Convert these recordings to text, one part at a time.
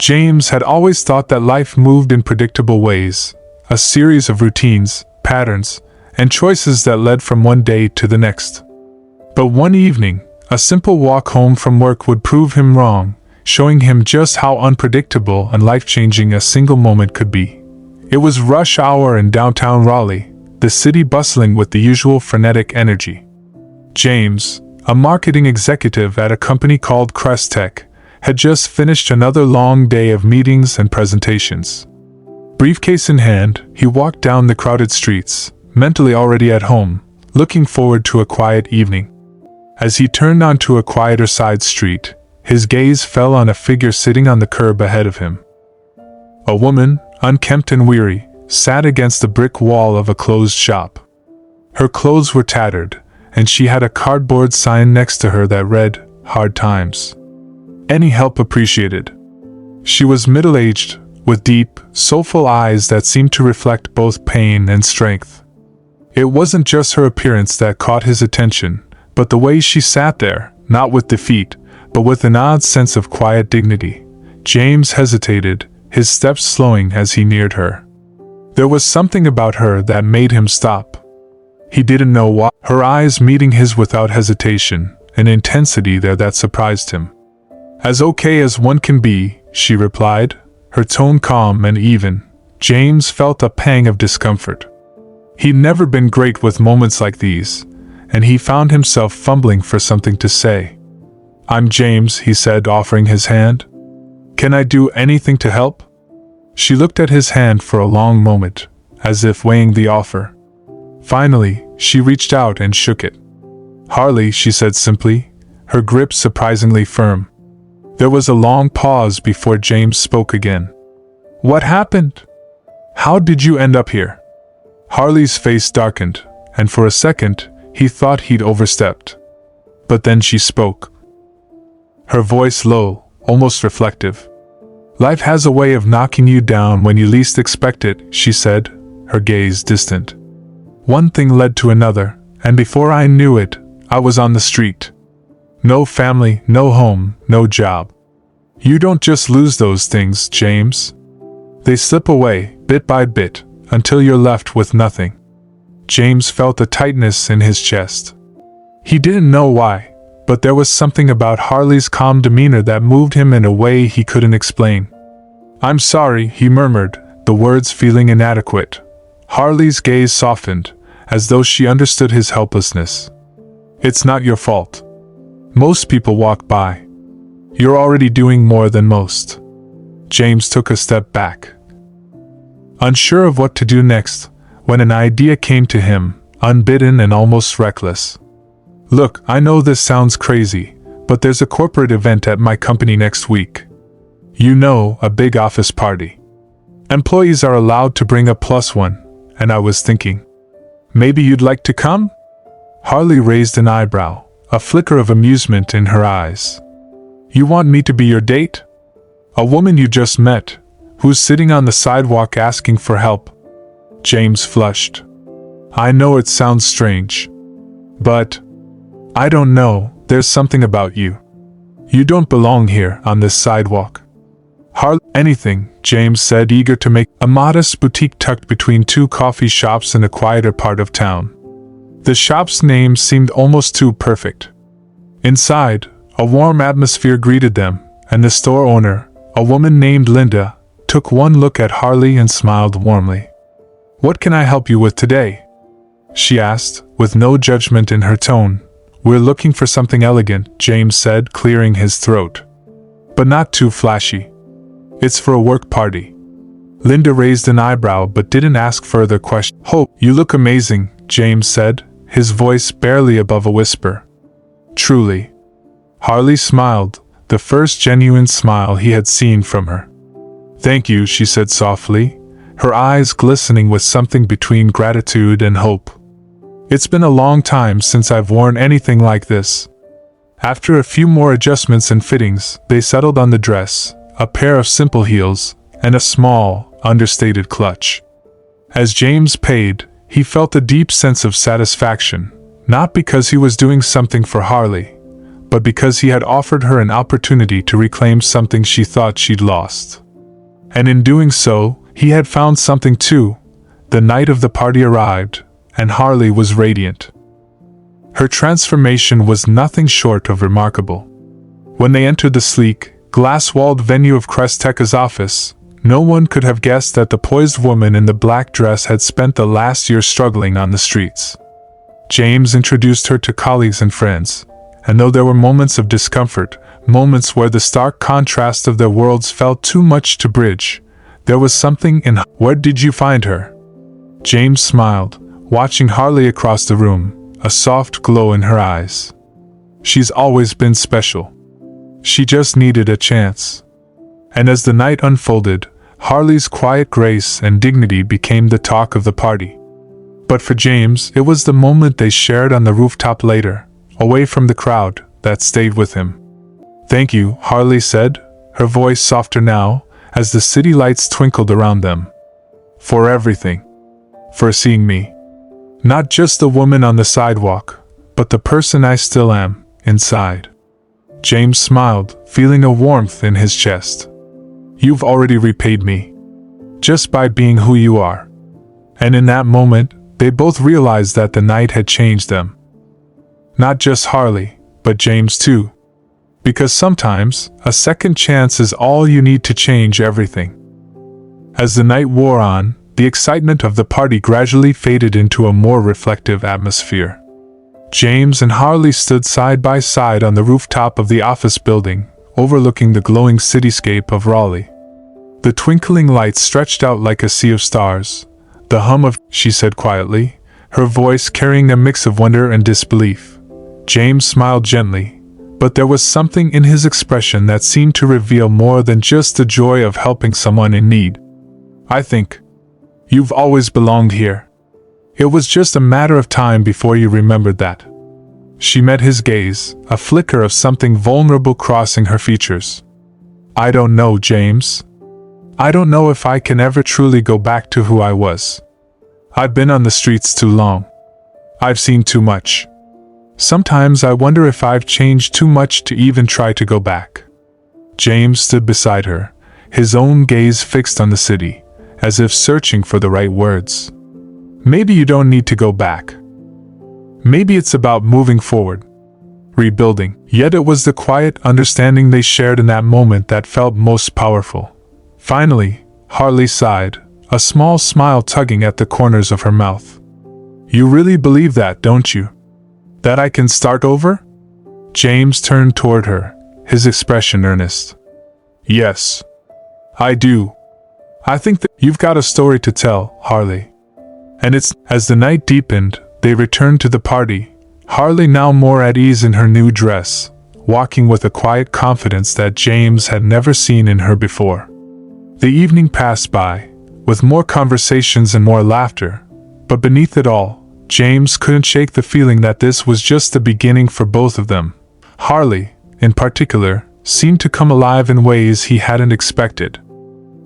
James had always thought that life moved in predictable ways, a series of routines, patterns, and choices that led from one day to the next. But one evening, a simple walk home from work would prove him wrong, showing him just how unpredictable and life-changing a single moment could be. It was rush hour in downtown Raleigh, the city bustling with the usual frenetic energy. James, a marketing executive at a company called Crest Tech, had just finished another long day of meetings and presentations. Briefcase in hand, he walked down the crowded streets, mentally already at home, looking forward to a quiet evening. As he turned onto a quieter side street, his gaze fell on a figure sitting on the curb ahead of him. A woman, unkempt and weary, sat against the brick wall of a closed shop. Her clothes were tattered, and she had a cardboard sign next to her that read, "Hard Times. Any help appreciated." She was middle-aged, with deep, soulful eyes that seemed to reflect both pain and strength. It wasn't just her appearance that caught his attention, but the way she sat there, not with defeat, but with an odd sense of quiet dignity. James hesitated, his steps slowing as he neared her. There was something about her that made him stop. He didn't know why. Her eyes meeting his without hesitation, an intensity there that surprised him. "As okay as one can be," she replied, her tone calm and even. James felt a pang of discomfort. He'd never been great with moments like these, and he found himself fumbling for something to say. "I'm James," he said, offering his hand. "Can I do anything to help?" She looked at his hand for a long moment, as if weighing the offer. Finally, she reached out and shook it. "Harley," she said simply, her grip surprisingly firm. There was a long pause before James spoke again. "What happened? How did you end up here?" Harley's face darkened, and for a second, he thought he'd overstepped. But then she spoke. Her voice low, almost reflective. "Life has a way of knocking you down when you least expect it," she said, her gaze distant. "One thing led to another, and before I knew it, I was on the street. No family, no home, no job. You don't just lose those things, James. They slip away, bit by bit, until you're left with nothing." James felt a tightness in his chest. He didn't know why, but there was something about Harley's calm demeanor that moved him in a way he couldn't explain. "I'm sorry," he murmured, the words feeling inadequate. Harley's gaze softened, as though she understood his helplessness. "It's not your fault. Most people walk by. You're already doing more than most." James took a step back, unsure of what to do next, when an idea came to him, unbidden and almost reckless. "Look, I know this sounds crazy, but there's a corporate event at my company next week. You know, a big office party. Employees are allowed to bring a +1, and I was thinking, maybe you'd like to come?" Harley raised an eyebrow, a flicker of amusement in her eyes. "You want me to be your date? A woman you just met, who's sitting on the sidewalk asking for help?" James flushed. "I know it sounds strange. But I don't know, there's something about you. You don't belong here on this sidewalk." "Anything," James said, eager to make a modest boutique tucked between two coffee shops in a quieter part of town. The shop's name seemed almost too perfect. Inside, a warm atmosphere greeted them, and the store owner, a woman named Linda, took one look at Harley and smiled warmly. "What can I help you with today?" she asked, with no judgment in her tone. "We're looking for something elegant," James said, clearing his throat. "But not too flashy. It's for a work party." Linda raised an eyebrow but didn't ask further questions. "Oh, you look amazing," James said, his voice barely above a whisper. "Truly." Harley smiled, the first genuine smile he had seen from her. "Thank you," she said softly, her eyes glistening with something between gratitude and hope. "It's been a long time since I've worn anything like this." After a few more adjustments and fittings, they settled on the dress, a pair of simple heels, and a small, understated clutch. As James paid, he felt a deep sense of satisfaction, not because he was doing something for Harley, but because he had offered her an opportunity to reclaim something she thought she'd lost. And in doing so, he had found something too. The night of the party arrived, and Harley was radiant. Her transformation was nothing short of remarkable. When they entered the sleek, glass-walled venue of Cresteka's office, no one could have guessed that the poised woman in the black dress had spent the last year struggling on the streets. James introduced her to colleagues and friends, and though there were moments of discomfort, moments where the stark contrast of their worlds felt too much to bridge, there was something in "Where did you find her?" James smiled, watching Harley across the room, a soft glow in her eyes. "She's always been special. She just needed a chance." And as the night unfolded, Harley's quiet grace and dignity became the talk of the party. But for James, it was the moment they shared on the rooftop later, away from the crowd, that stayed with him. "Thank you," Harley said, her voice softer now, as the city lights twinkled around them. "For everything. For seeing me. Not just the woman on the sidewalk, but the person I still am, inside." James smiled, feeling a warmth in his chest. "You've already repaid me. Just by being who you are." And in that moment, they both realized that the night had changed them. Not just Harley, but James too. Because sometimes, a second chance is all you need to change everything. As the night wore on, the excitement of the party gradually faded into a more reflective atmosphere. James and Harley stood side by side on the rooftop of the office building, overlooking the glowing cityscape of Raleigh. The twinkling lights stretched out like a sea of stars. "The hum of," she said quietly, her voice carrying a mix of wonder and disbelief. James smiled gently, but there was something in his expression that seemed to reveal more than just the joy of helping someone in need. "I think you've always belonged here. It was just a matter of time before you remembered that." She met his gaze, a flicker of something vulnerable crossing her features. "I don't know, James. I don't know if I can ever truly go back to who I was. I've been on the streets too long. I've seen too much. Sometimes I wonder if I've changed too much to even try to go back." James stood beside her, his own gaze fixed on the city, as if searching for the right words. "Maybe you don't need to go back. Maybe it's about moving forward, rebuilding." Yet it was the quiet understanding they shared in that moment that felt most powerful. Finally, Harley sighed, a small smile tugging at the corners of her mouth. "You really believe that, don't you? That I can start over?" James turned toward her, his expression earnest. "Yes, I do. I think that you've got a story to tell, Harley." And it's, as the night deepened, they returned to the party, Harley now more at ease in her new dress, walking with a quiet confidence that James had never seen in her before. The evening passed by, with more conversations and more laughter, but beneath it all, James couldn't shake the feeling that this was just the beginning for both of them. Harley, in particular, seemed to come alive in ways he hadn't expected.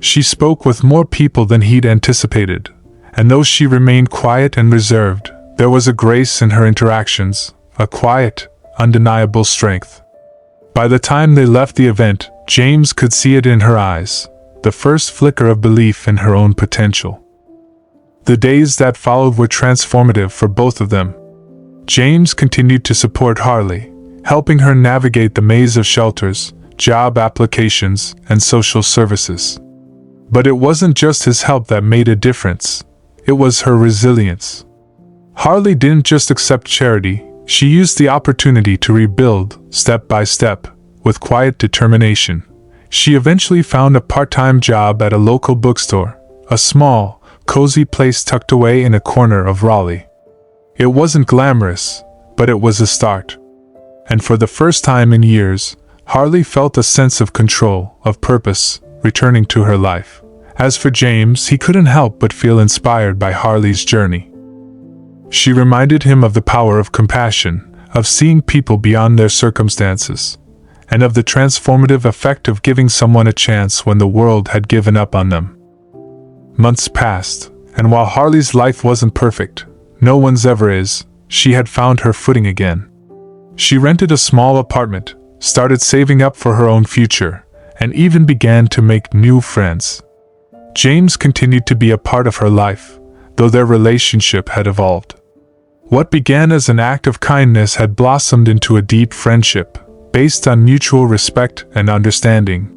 She spoke with more people than he'd anticipated, and though she remained quiet and reserved, there was a grace in her interactions, a quiet, undeniable strength. By the time they left the event, James could see it in her eyes, the first flicker of belief in her own potential. The days that followed were transformative for both of them. James continued to support Harley, helping her navigate the maze of shelters, job applications, and social services. But it wasn't just his help that made a difference. It was her resilience. Harley didn't just accept charity, she used the opportunity to rebuild, step by step, with quiet determination. She eventually found a part-time job at a local bookstore, a small, cozy place tucked away in a corner of Raleigh. It wasn't glamorous, but it was a start. And for the first time in years, Harley felt a sense of control, of purpose, returning to her life. As for James, he couldn't help but feel inspired by Harley's journey. She reminded him of the power of compassion, of seeing people beyond their circumstances, and of the transformative effect of giving someone a chance when the world had given up on them. Months passed, and while Harley's life wasn't perfect, no one's ever is, she had found her footing again. She rented a small apartment, started saving up for her own future, and even began to make new friends. James continued to be a part of her life, though their relationship had evolved. What began as an act of kindness had blossomed into a deep friendship, based on mutual respect and understanding.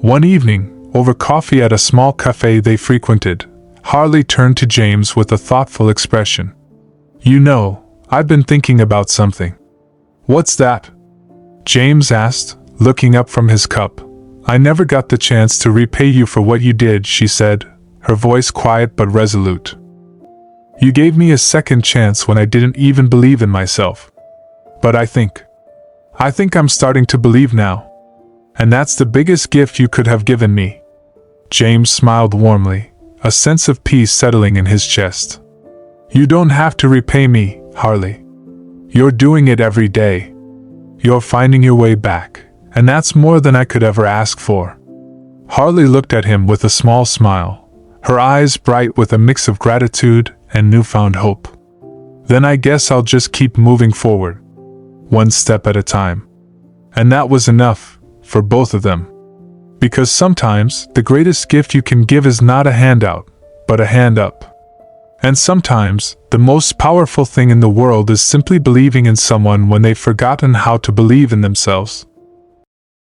One evening, over coffee at a small cafe they frequented, Harley turned to James with a thoughtful expression. "You know, I've been thinking about something." "What's that?" James asked, looking up from his cup. "I never got the chance to repay you for what you did," she said, her voice quiet but resolute. "You gave me a second chance when I didn't even believe in myself. But I think I'm starting to believe now. And that's the biggest gift you could have given me." James smiled warmly, a sense of peace settling in his chest. "You don't have to repay me, Harley. You're doing it every day. You're finding your way back, and that's more than I could ever ask for." Harley looked at him with a small smile, her eyes bright with a mix of gratitude and newfound hope. "Then I guess I'll just keep moving forward, one step at a time." And that was enough, for both of them. Because sometimes, the greatest gift you can give is not a handout, but a hand up. And sometimes, the most powerful thing in the world is simply believing in someone when they've forgotten how to believe in themselves.